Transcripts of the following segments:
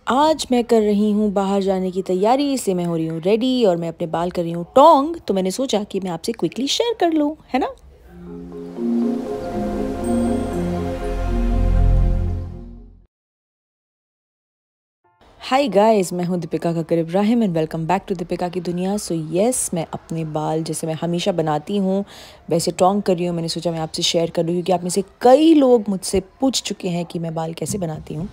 आज मैं कर रही हूँ बाहर जाने की तैयारी, इससे मैं हो रही हूँ रेडी और मैं अपने बाल कर रही हूँ टोंग। तो मैंने सोचा कि मैं आपसे क्विकली शेयर कर लूँ, है ना। हाय गाइस, मैं हूँ Dipika Kakkar Ibrahim and welcome back to Dipika की दुनिया। सो येस, मैं अपने बाल जैसे मैं हमेशा बनाती हूँ वैसे टोंग कर रही हूँ। मैंने सोचा मैं आपसे शेयर कर लूँ क्योंकि आप में से कई लोग मुझसे पूछ चुके हैं कि मैं बाल कैसे बनाती हूँ।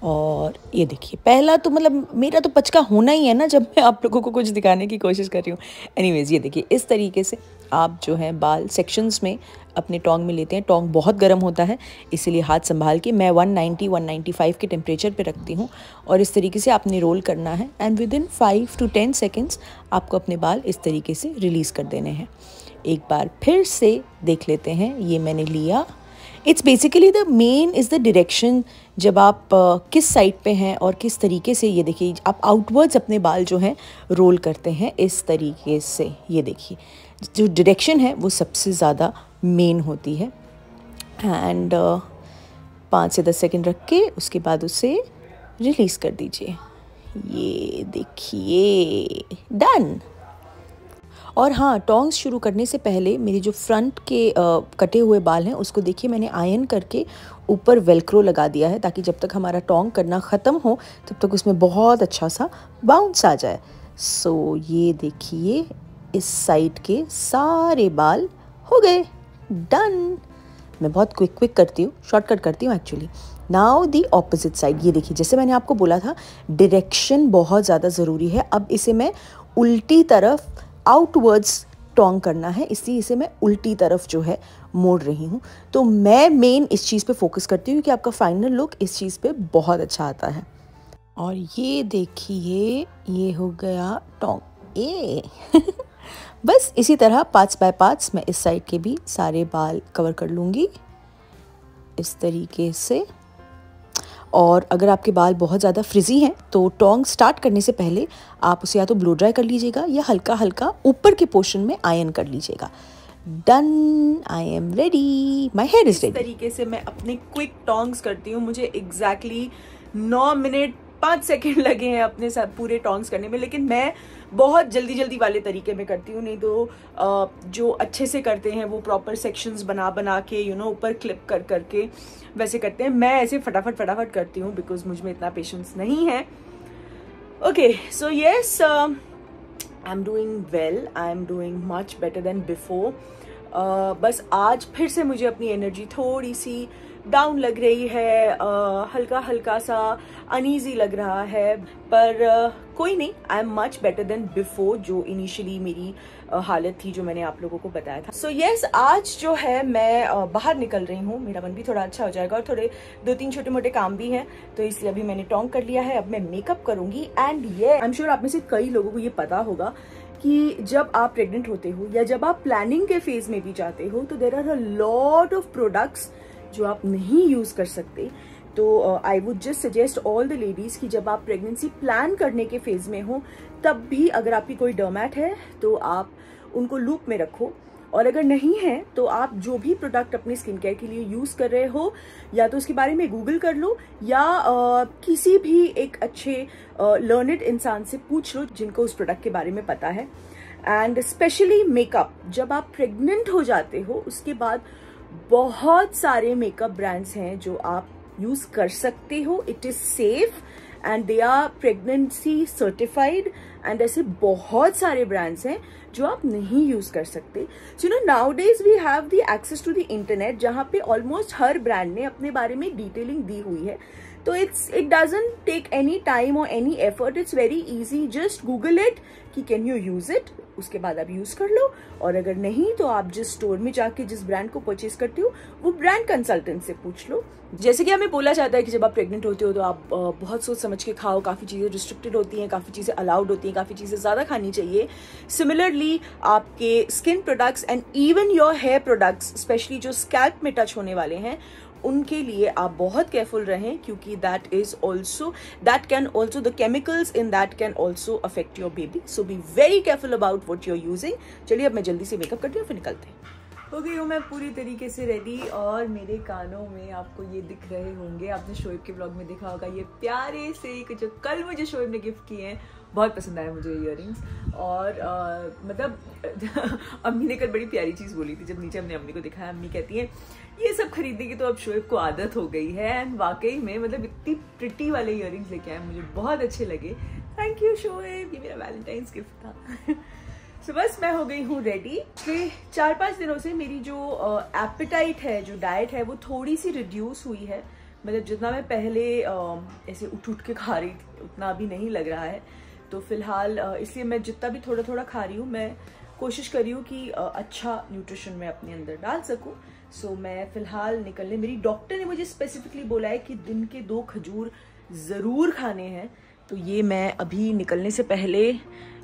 और ये देखिए, पहला तो मतलब मेरा तो पचका होना ही है ना जब मैं आप लोगों को कुछ दिखाने की कोशिश कर रही हूँ। एनीवेज, ये देखिए, इस तरीके से आप जो है बाल सेक्शंस में अपने टोंग में लेते हैं। टोंग बहुत गर्म होता है, इसीलिए हाथ संभाल के मैं 190-195 के टेम्परेचर पे रखती हूँ और इस तरीके से आपने रोल करना है and with in 5 to 10 seconds आपको अपने बाल इस तरीके से रिलीज़ कर देने हैं। एक बार फिर से देख लेते हैं, ये मैंने लिया। It's basically the main is the direction, जब आप किस साइड पे हैं और किस तरीके से, ये देखिए आप आउटवर्ड्स अपने बाल जो हैं रोल करते हैं इस तरीके से। ये देखिए, जो डायरेक्शन है वो सबसे ज़्यादा मेन होती है। एंड 5 से 10 सेकेंड रख के उसके बाद उसे रिलीज़ कर दीजिए। ये देखिए, डन। और हाँ, टोंग्स शुरू करने से पहले मेरी जो फ्रंट के कटे हुए बाल हैं उसको देखिए मैंने आयरन करके ऊपर वेलक्रो लगा दिया है, ताकि जब तक हमारा टोंग करना ख़त्म हो तब तक उसमें बहुत अच्छा सा बाउंस आ जाए। सो ये देखिए, इस साइड के सारे बाल हो गए, डन। मैं बहुत क्विक करती हूँ, शॉर्टकट करती हूँ actually. Now the opposite side. ये देखिए, जैसे मैंने आपको बोला था डायरेक्शन बहुत ज़्यादा ज़रूरी है। अब इसे मैं उल्टी तरफ आउटवर्ड्स टोंग करना है, इसलिए इसे मैं उल्टी तरफ जो है मोड़ रही हूँ। तो मैं मेन इस चीज़ पे फोकस करती हूँ कि आपका फाइनल लुक इस चीज़ पे बहुत अच्छा आता है। और ये देखिए, ये हो गया टोंग ए बस इसी तरह 5 बाय 5 मैं इस साइड के भी सारे बाल कवर कर लूँगी इस तरीके से। और अगर आपके बाल बहुत ज़्यादा फ्रिजी हैं तो टोंग स्टार्ट करने से पहले आप उसे या तो ब्लो ड्राई कर लीजिएगा या हल्का हल्का ऊपर के पोर्शन में आयरन कर लीजिएगा। Done, I am ready, my here is ready. इस तरीके से मैं अपने क्विक टोंग्स करती हूँ। मुझे एग्जैक्टली 9 मिनट 5 सेकेंड लगे हैं अपने साथ पूरे टोंग्स करने में, लेकिन मैं बहुत जल्दी वाले तरीके में करती हूँ। नहीं तो जो अच्छे से करते हैं वो प्रॉपर सेक्शंस बना के ऊपर क्लिप करके वैसे करते हैं। मैं ऐसे फटाफट करती हूँ बिकॉज मुझ में इतना पेशेंस नहीं है। Okay, so yes, I am doing well, I am doing much better than before. बस आज फिर से मुझे अपनी एनर्जी थोड़ी सी डाउन लग रही है, हल्का सा अनईजी लग रहा है, पर कोई नहीं, I am much better than before, जो इनिशियली मेरी हालत थी जो मैंने आप लोगों को बताया था। सो येस, आज जो है मैं बाहर निकल रही हूँ, मेरा मन भी थोड़ा अच्छा हो जाएगा और थोड़े 2-3 छोटे मोटे काम भी हैं, तो इसलिए अभी मैंने टोंग कर लिया है। अब मैं मेकअप करूंगी एंड ये आई एम श्योर आप में से कई लोगों को ये पता होगा कि जब आप प्रेग्नेंट होते हो या जब आप प्लानिंग के फेज में भी जाते हो तो there are a lot of products जो आप नहीं यूज कर सकते। तो I would just suggest all the ladies कि जब आप प्रेगनेंसी प्लान करने के फेज में हो तब भी अगर आपकी कोई डर्मैट है तो आप उनको लूप में रखो, और अगर नहीं है तो आप जो भी प्रोडक्ट अपने स्किन केयर के लिए यूज कर रहे हो या तो उसके बारे में गूगल कर लो या किसी भी एक अच्छे लर्नड इंसान से पूछ लो जिनको उस प्रोडक्ट के बारे में पता है। एंड स्पेशली मेकअप, जब आप प्रेग्नेंट हो जाते हो उसके बाद बहुत सारे मेकअप ब्रांड्स हैं जो आप यूज कर सकते हो। It is safe and they are pregnancy certified, and ऐसे बहुत सारे ब्रांड्स हैं जो आप नहीं यूज कर सकते। So nowadays we have the access to the internet, जहां पे ऑलमोस्ट हर ब्रांड ने अपने बारे में डिटेलिंग दी हुई है। तो it doesn't take any time और any effort, it's very easy, just Google it कि कैन यू यूज इट, उसके बाद आप यूज कर लो। और अगर नहीं तो आप जिस स्टोर में जाके जिस ब्रांड को परचेज करती हो वो ब्रांड कंसल्टेंट से पूछ लो। जैसे कि हमें बोला जाता है कि जब आप प्रेग्नेंट होते हो तो आप बहुत सोच समझ के खाओ, काफ़ी चीज़ें रिस्ट्रिक्टेड होती हैं, काफ़ी चीज़ें अलाउड होती हैं, काफ़ी चीज़ें ज़्यादा खानी चाहिए। सिमिलरली आपके skin products and even your hair products, specially जो स्कैल्प में टच होने वाले हैं, उनके लिए आप बहुत केयरफुल रहें, क्योंकि that can also the chemicals in that can also affect your baby. So be very careful about what you are using. चलिए अब मैं जल्दी से मेकअप करती हूँ, फिर निकलते हैं। हो गई हूँ मैं पूरी तरीके से रेडी और मेरे कानों में आपको ये दिख रहे होंगे, आपने शोएब के ब्लॉग में देखा होगा ये प्यारे से जो कल मुझे शोएब ने गिफ्ट किए हैं। बहुत पसंद आया मुझे इयररिंग्स। और मतलब अम्मी ने कल बड़ी प्यारी चीज़ बोली थी जब नीचे हमने अम्मी को दिखाया। अम्मी कहती है ये सब खरीदने की तो अब शोएब को आदत हो गई है। एंड वाकई में मतलब इतनी प्रिटी वाले इयररिंग्स लेके आए, मुझे बहुत अच्छे लगे। थैंक यू शोएब, ये मेरा वैलेंटाइंस गिफ्ट था। तो बस मैं हो गई हूँ रेडी। पिछले 4-5 दिनों से मेरी जो एपेटाइट है, जो डाइट है, वो थोड़ी सी रिड्यूस हुई है। मतलब जितना मैं पहले ऐसे उठ के खा रही थी उतना अभी नहीं लग रहा है। तो फिलहाल इसलिए मैं जितना भी थोड़ा थोड़ा खा रही हूँ, मैं कोशिश कर रही हूँ कि अच्छा न्यूट्रिशन मैं अपने अंदर डाल सकूँ। सो मैं फिलहाल निकलने, मेरी डॉक्टर ने मुझे स्पेसिफिकली बोला है कि दिन के 2 खजूर ज़रूर खाने हैं। तो ये मैं अभी निकलने से पहले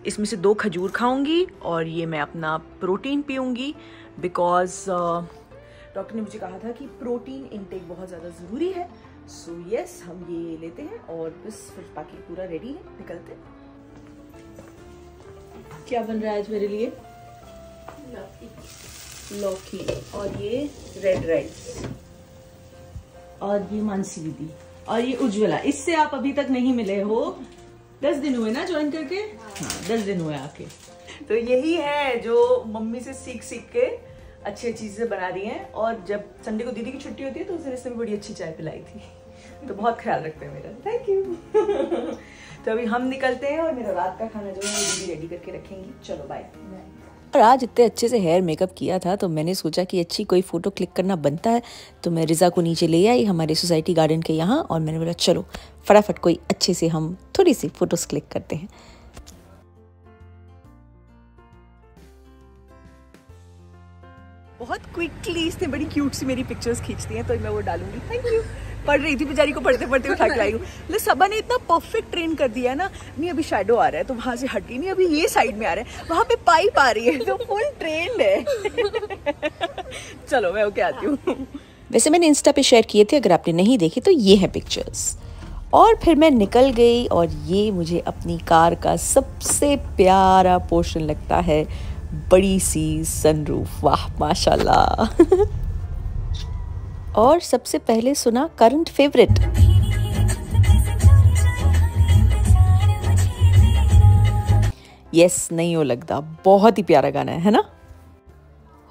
इसमें से 2 खजूर खाऊंगी और ये मैं अपना प्रोटीन पीऊंगी। बिकॉज डॉक्टर ने मुझे कहा था कि प्रोटीन इनटेक बहुत ज़्यादा ज़रूरी है। सो यस, हम ये लेते हैं और बस फिर बाकी पूरा रेडी है, निकलते हैं। क्या बन रहा है आज मेरे लिए? लौकी और ये रेड राइस और ये मानसी दीदी और ये उज्ज्वला। इससे आप अभी तक नहीं मिले हो, 10 दिन हुए ना ज्वाइन करके? हाँ 10 दिन हुए आके। तो यही है जो मम्मी से सीख सीख के अच्छी चीजें बना रही हैं। और जब संडे को दीदी की छुट्टी होती है तो उस दिन इसने भी बड़ी अच्छी चाय पिलाई थी। तो बहुत ख्याल रखते हैं मेरा, थैंक यू। तो अभी हम निकलते हैं और मेरा रात का खाना जो है वो दीदी रेडी करके रखेंगी। चलो बाय। और आज इतने अच्छे से हेयर मेकअप किया था तो मैंने सोचा कि अच्छी कोई फ़ोटो क्लिक करना बनता है। तो मैं रिज़ा को नीचे ले आई हमारे सोसाइटी गार्डन के यहाँ और मैंने बोला चलो फटाफट कोई अच्छे से हम थोड़ी सी फ़ोटोज़ क्लिक करते हैं। बहुत क्विकली इसने बड़ी क्यूट सी मेरी पिक्चर्स खींच दी हैं, तो मैं वो डालूंगी। Thank you. पढ़ रही थी बेचारी को, पढ़ते पढ़ते उठा के लाई हूँ। लेकिन सबा ने इतना परफेक्ट ट्रेन कर दिया है ना। नहीं अभी शैडो आ रहा है तो वहां से हटी नहीं, अभी ये साइड में आ रहा है, वहां पे पाइप आ रही है, तो फुल ट्रेंड है। चलो मैं ओके आती हूँ। वैसे मैंने इंस्टा पे शेयर किए थे, अगर आपने नहीं देखे तो ये है पिक्चर्स। और फिर मैं निकल गई और ये मुझे अपनी कार का सबसे प्यारा पोर्शन लगता है, बड़ी सी सनरूफ। वाह माशाल्लाह। और सबसे पहले सुना करंट फेवरेट। यस, नहीं हो लगता, बहुत ही प्यारा गाना है ना।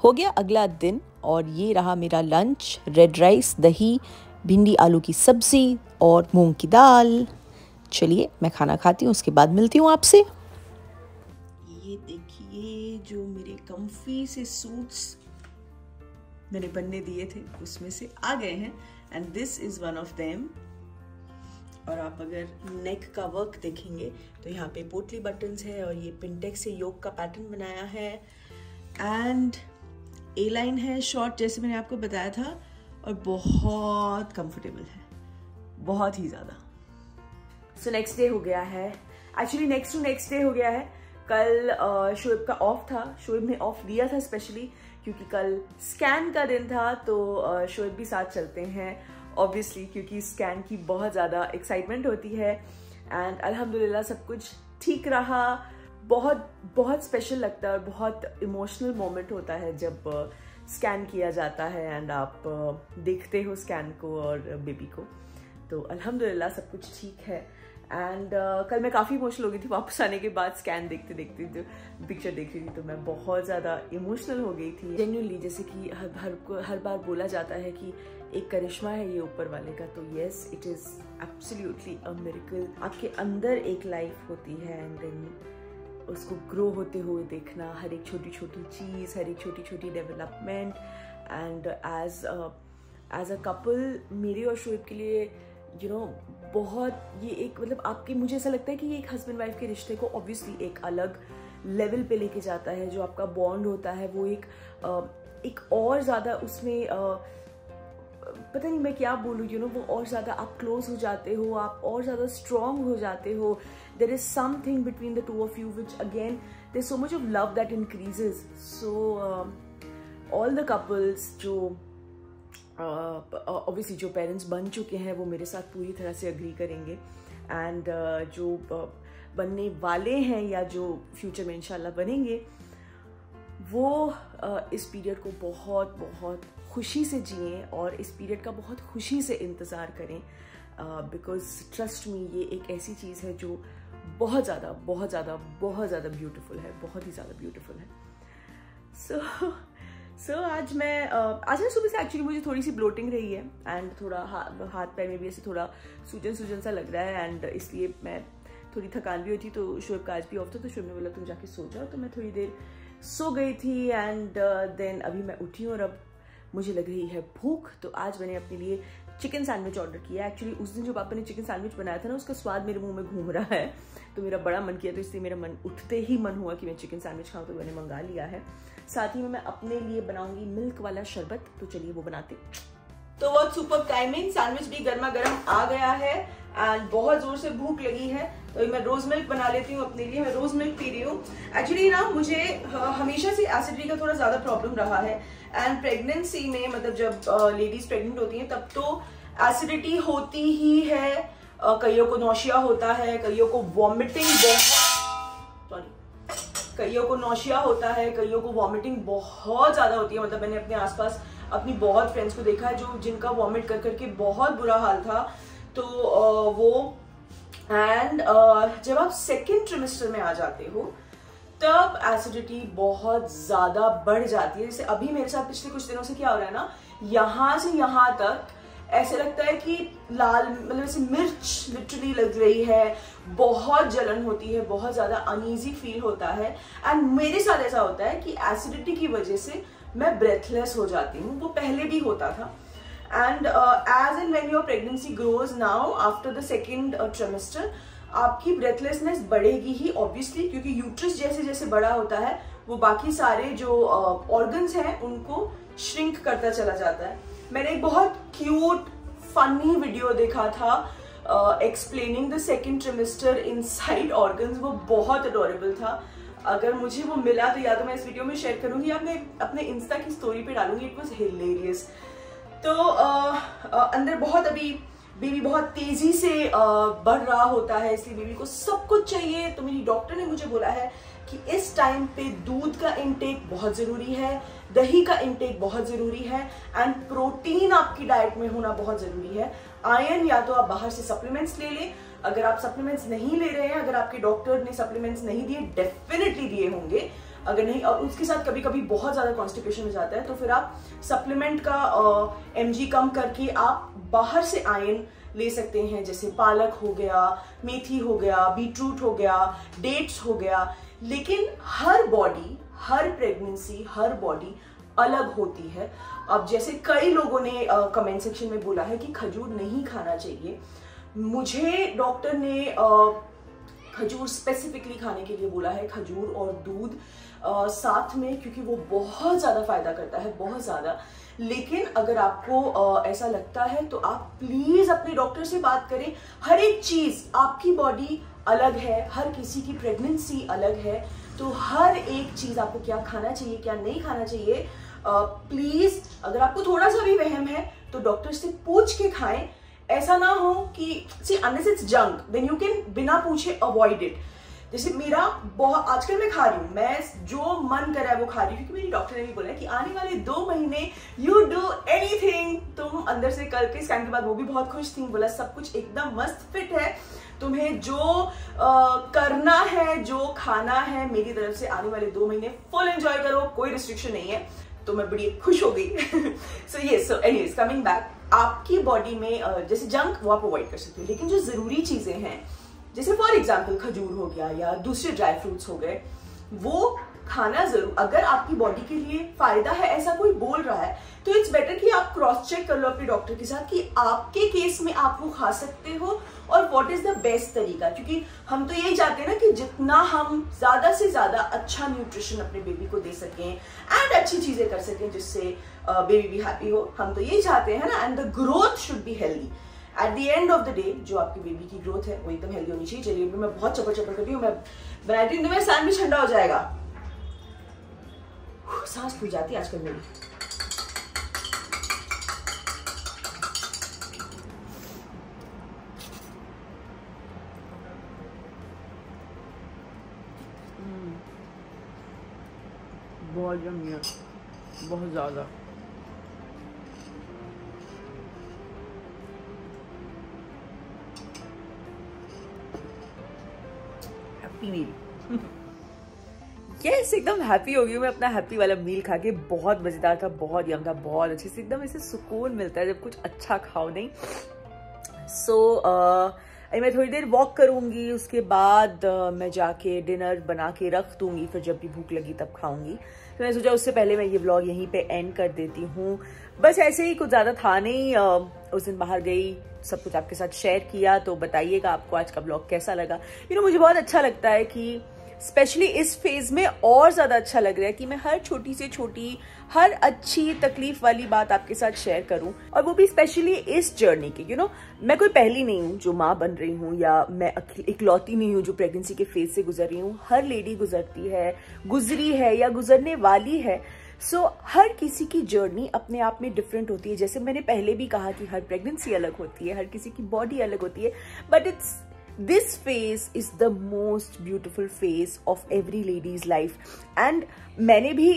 हो गया अगला दिन और ये रहा मेरा लंच। रेड राइस, दही, भिंडी आलू की सब्जी और मूंग की दाल। चलिए मैं खाना खाती हूँ, उसके बाद मिलती हूँ आपसे। ये देखिए जो मेरे कम्फी से सूट्स मैंने बनने दिए थे उसमें से आ गए हैं and this is one of them. और आप अगर नेक का वर्क देखेंगे तो यहाँ पे पोटली बटन्स है और ये पिंटेक्स से योक का पैटर्न बनाया है एंड ए लाइन है शॉर्ट जैसे मैंने आपको बताया था और बहुत कंफर्टेबल है, बहुत ही ज़्यादा। सो नेक्स्ट डे हो गया है, actually next to next day हो गया है। कल शोएब का ऑफ था, शोएब ने ऑफ दिया था स्पेशली क्योंकि कल स्कैन का दिन था। तो शोएब भी साथ चलते हैं ऑब्वियसली, क्योंकि स्कैन की बहुत ज़्यादा एक्साइटमेंट होती है। एंड अल्हम्दुलिल्लाह सब कुछ ठीक रहा। बहुत बहुत स्पेशल लगता है और बहुत इमोशनल मोमेंट होता है जब स्कैन किया जाता है एंड आप देखते हो स्कैन को और बेबी को। तो अल्हम्दुलिल्लाह सब कुछ ठीक है। एंड कल मैं काफ़ी इमोशनल हो गई थी वापस आने के बाद, स्कैन देखते देखते जो पिक्चर देख रही थी तो मैं बहुत ज़्यादा इमोशनल हो गई थी जेन्युइनली। जैसे कि हर बार बोला जाता है कि एक करिश्मा है ये ऊपर वाले का, तो yes it is absolutely a miracle. आपके अंदर एक लाइफ होती है एंड देन उसको ग्रो होते हुए देखना, हर एक छोटी छोटी चीज़, हर एक छोटी छोटी development. And as a couple मेरे और शोएब के लिए बहुत ये एक मतलब आपकी, मुझे ऐसा लगता है कि ये एक हस्बैंड वाइफ के रिश्ते को ऑब्वियसली एक अलग लेवल पे लेके जाता है। जो आपका बॉन्ड होता है वो एक और ज़्यादा उसमें पता नहीं मैं क्या बोलूँ, वो और ज़्यादा आप क्लोज हो जाते हो, आप और ज़्यादा स्ट्रॉन्ग हो जाते हो। There is something between the two of you which again there is so much of love that increases. So all the couples जो ऑब्वियसली जो पेरेंट्स बन चुके हैं वो मेरे साथ पूरी तरह से अग्री करेंगे एंड जो बनने वाले हैं या जो फ्यूचर में इंशाल्लाह बनेंगे वो इस पीरियड को बहुत बहुत खुशी से जिएं और इस पीरियड का बहुत खुशी से इंतज़ार करें, बिकॉज ट्रस्ट मी ये एक ऐसी चीज़ है जो बहुत ज़्यादा बहुत ज़्यादा बहुत ज़्यादा ब्यूटीफुल है, बहुत ही ज़्यादा ब्यूटीफुल है। सो आज ना सुबह से एक्चुअली मुझे थोड़ी सी ब्लोटिंग रही है एंड थोड़ा हाथ पैर में भी ऐसे थोड़ा सूजन सा लग रहा है, एंड इसलिए मैं थोड़ी थकान भी होती, तो शुभ का आज भी ऑफ था, तो शुभ ने बोला तुम जाके सो जाओ, तो मैं थोड़ी देर सो गई थी एंड देन अभी मैं उठी हूँ और अब मुझे लग रही है भूख। तो आज मैंने अपने लिए चिकन सैंडविच ऑर्डर किया। एक्चुअली उस दिन जो पापा ने चिकन सैंडविच बनाया था ना, उसका स्वाद मेरे मुंह में घूम रहा है, तो मेरा बड़ा मन किया, तो इसलिए मेरा मन उठते ही मन हुआ कि मैं चिकन सैंडविच खाऊं, तो मैंने मंगा लिया है। साथ ही में मैं अपने लिए बनाऊंगी मिल्क वाला शरबत, तो चलिए वो बनाते। तो बहुत सुपर टाइमिंग, सैंडविच भी गर्मा गर्म आ गया है एंड बहुत जोर से भूख लगी है, तो मैं रोज मिल्क बना लेती हूँ अपने लिए। मैं रोज मिल्क पी रही हूँ। एक्चुअली ना मुझे हमेशा से एसिडिटी का थोड़ा ज्यादा प्रॉब्लम रहा है, एंड प्रेगनेंसी में मतलब जब लेडीज प्रेग्नेंट होती हैं तब तो एसिडिटी होती ही है। कईयों को नौशिया होता है, कईयों को वॉमिटिंग कईयों को नौशिया होता है, कईयों को वॉमिटिंग बहुत ज्यादा होती है। मतलब मैंने अपने आसपास अपनी बहुत फ्रेंड्स को देखा है जो जिनका वॉमिट कर करके बहुत बुरा हाल था। तो वो एंड जब आप सेकेंड ट्रिमेस्टर में आ जाते हो तब एसिडिटी बहुत ज्यादा बढ़ जाती है। जैसे अभी मेरे साथ पिछले कुछ दिनों से क्या हो रहा है ना, यहां से यहां तक ऐसे लगता है कि लाल मतलब ऐसे मिर्च लिटरली लग रही है, बहुत जलन होती है, बहुत ज्यादा अनईजी फील होता है। एंड मेरे साथ ऐसा होता है कि एसिडिटी की वजह से मैं ब्रेथलेस हो जाती हूँ, वो पहले भी होता था। And as and when your pregnancy grows now after the second trimester, आपकी ब्रेथलेसनेस बढ़ेगी ही ऑब्वियसली, क्योंकि यूट्रस जैसे जैसे बड़ा होता है वो बाकी सारे जो ऑर्गन्स हैं उनको श्रिंक करता चला जाता है। मैंने एक बहुत क्यूट फनी वीडियो देखा था explaining the second trimester inside organs, वो बहुत अडोरेबल था। अगर मुझे वो मिला तो या तो मैं इस वीडियो में शेयर करूंगी या मैं अपने इंस्टा की स्टोरी पे डालूंगी। It was hilarious. तो अंदर बहुत अभी बेबी बहुत तेजी से बढ़ रहा होता है, इसलिए बेबी को सब कुछ चाहिए। तो मेरी डॉक्टर ने मुझे बोला है कि इस टाइम पे दूध का इंटेक बहुत जरूरी है, दही का इंटेक बहुत जरूरी है, एंड प्रोटीन आपकी डाइट में होना बहुत जरूरी है। आयरन या तो आप बाहर से सप्लीमेंट्स ले लें, अगर आप सप्लीमेंट्स नहीं ले रहे हैं, अगर आपके डॉक्टर ने सप्लीमेंट्स नहीं दिए, डेफिनेटली दिए होंगे, अगर नहीं और उसके साथ कभी कभी बहुत ज्यादा कॉन्स्टिपेशन हो जाता है, तो फिर आप सप्लीमेंट का mg कम करके आप बाहर से आयरन ले सकते हैं, जैसे पालक हो गया, मेथी हो गया, बीटरूट हो गया, डेट्स हो गया। लेकिन हर बॉडी, हर प्रेगनेंसी, हर बॉडी अलग होती है। अब जैसे कई लोगों ने कमेंट सेक्शन में बोला है कि खजूर नहीं खाना चाहिए, मुझे डॉक्टर ने खजूर स्पेसिफिकली खाने के लिए बोला है, खजूर और दूध साथ में, क्योंकि वो बहुत ज्यादा फायदा करता है, बहुत ज्यादा। लेकिन अगर आपको ऐसा लगता है तो आप प्लीज अपने डॉक्टर से बात करें। हर एक चीज, आपकी बॉडी अलग है, हर किसी की प्रेगनेंसी अलग है, तो हर एक चीज आपको क्या खाना चाहिए क्या नहीं खाना चाहिए, प्लीज अगर आपको थोड़ा सा भी वहम है तो डॉक्टर से पूछ के खाएं। ऐसा ना हो कि see unless it's junk then you can बिना पूछे अवॉइड इट। जैसे मेरा बहुत आजकल मैं खा रही हूँ, मैं जो मन कर रहा है वो खा रही हूँ, क्योंकि मेरी डॉक्टर ने भी बोला है कि आने वाले 2 महीने यू डू एनीथिंग। तुम अंदर से करके स्कैन के बाद वो भी बहुत खुश थी, बोला सब कुछ एकदम मस्त फिट है, तुम्हें जो करना है, जो खाना है, मेरी तरफ से आने वाले 2 महीने फुल एंजॉय करो, कोई रिस्ट्रिक्शन नहीं है। तो मैं बड़ी खुश हो गई। सो एनीवेज कमिंग बैक, आपकी बॉडी में जैसे जंक वो आप अवॉइड कर सकते हो, लेकिन जो जरूरी चीजें हैं जैसे फॉर एग्जाम्पल खजूर हो गया या दूसरे ड्राई फ्रूट्स हो गए, वो खाना जरूर, अगर आपकी बॉडी के लिए फायदा है ऐसा कोई बोल रहा है तो इट्स बेटर कि आप क्रॉस चेक कर लो अपने डॉक्टर के साथ कि आपके केस में आप वो खा सकते हो और व्हाट इज द बेस्ट तरीका। क्योंकि हम तो यही चाहते हैं ना कि जितना हम ज्यादा से ज्यादा अच्छा न्यूट्रिशन अपने बेबी को दे सकें एंड अच्छी चीजें कर सकें जिससे बेबी भी हैप्पी हो, हम तो यही चाहते हैं ना। And the growth should be healthy eight the end of the day. जो आपकी बेबी की ग्रोथ है वो एकदम हेल्दी होनी चाहिए। चलिए मैं बहुत चपर चपर करती हूँ, मैं बनाती हूँ, तो मेरा सैंडविच ठंडा हो जाएगा। सांस फूल जाती है आजकल मेरी। बहुत यम्मी है, बहुत ज़्यादा। Happy meal. यस, एकदम हैप्पी हो गई मैं अपना हैप्पी वाला मील खा के। बहुत मज़ेदार था, बहुत यम था, बहुत अच्छे से, एकदम ऐसे सुकून मिलता है जब कुछ अच्छा खाओ नहीं। मैं थोड़ी देर वॉक करूंगी, उसके बाद मैं जाके डिनर बना के रख दूंगी, फिर जब भी भूख लगी तब खाऊंगी। तो मैंने सोचा उससे पहले मैं ये व्लॉग यहीं पे एंड कर देती हूँ। बस ऐसे ही, कुछ ज़्यादा था नहीं। उस दिन बाहर गई, सब कुछ आपके साथ शेयर किया, तो बताइएगा आपको आज का व्लॉग कैसा लगा। मुझे बहुत अच्छा लगता है कि स्पेशली इस फेज में और ज़्यादा अच्छा लग रहा है कि मैं हर छोटी से छोटी, हर अच्छी तकलीफ वाली बात आपके साथ शेयर करूं, और वो भी स्पेशली इस जर्नी की। मैं कोई पहली नहीं हूं जो माँ बन रही हूं, या मैं इकलौती नहीं हूं जो प्रेगनेंसी के फेज से गुजर रही हूं। हर लेडी गुजरती है, गुजरी है या गुजरने वाली है। हर किसी की जर्नी अपने आप में डिफरेंट होती है। जैसे मैंने पहले भी कहा कि हर प्रेगनेंसी अलग होती है, हर किसी की बॉडी अलग होती है, but this phase is the most beautiful phase of every lady's life. And मैंने भी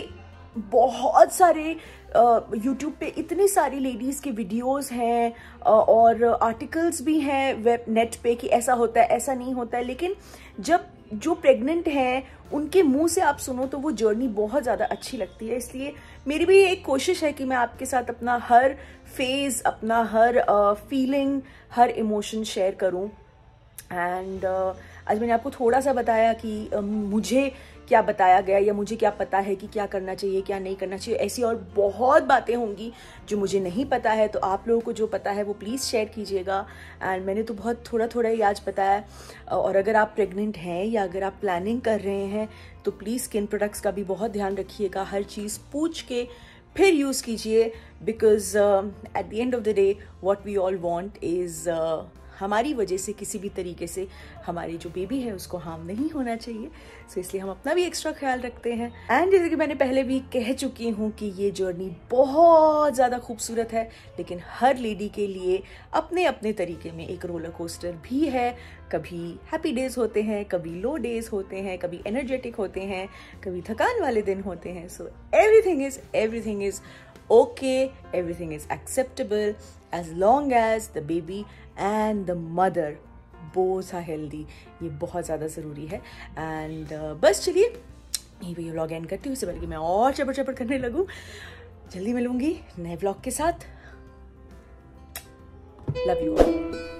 बहुत सारे YouTube पे इतने सारी लेडीज़ के वीडियोस हैं और आर्टिकल्स भी हैं वेब नेट पे कि ऐसा होता है, ऐसा नहीं होता है। लेकिन जब जो प्रेग्नेंट हैं उनके मुंह से आप सुनो तो वो जर्नी बहुत ज़्यादा अच्छी लगती है। इसलिए मेरी भी एक कोशिश है कि मैं आपके साथ अपना हर फेज़, अपना हर फीलिंग, हर इमोशन शेयर करूँ। एंड आज मैंने आपको थोड़ा सा बताया कि मुझे क्या बताया गया, या मुझे क्या पता है कि क्या करना चाहिए, क्या नहीं करना चाहिए। ऐसी और बहुत बातें होंगी जो मुझे नहीं पता है, तो आप लोगों को जो पता है वो प्लीज़ शेयर कीजिएगा। एंड मैंने तो बहुत थोड़ा थोड़ा ही आज बताया। और अगर आप प्रेग्नेंट हैं या अगर आप प्लानिंग कर रहे हैं तो प्लीज़ स्किन प्रोडक्ट्स का भी बहुत ध्यान रखिएगा। हर चीज़ पूछ के फिर यूज़ कीजिए, because at the end of the day what we all want is हमारी वजह से किसी भी तरीके से हमारी जो बेबी है उसको हार्म नहीं होना चाहिए। इसलिए हम अपना भी एक्स्ट्रा ख्याल रखते हैं। एंड जैसे कि मैंने पहले भी कह चुकी हूँ कि ये जर्नी बहुत ज़्यादा खूबसूरत है, लेकिन हर लेडी के लिए अपने अपने तरीके में एक रोलर कोस्टर भी है। कभी हैप्पी डेज होते हैं, कभी लो डेज होते हैं, कभी एनर्जेटिक होते हैं, कभी थकान वाले दिन होते हैं। सो everything is okay, everything is acceptable as long as the baby and the mother both are healthy। ये बहुत ज़्यादा ज़रूरी है। एंड बस चलिए यही पे ये व्लॉग एंड करती हूँ, इससे पहले कि मैं और चपड़ चपड़ करने लगूँ। जल्दी मिलूंगी नए व्लॉग के साथ। Love you all.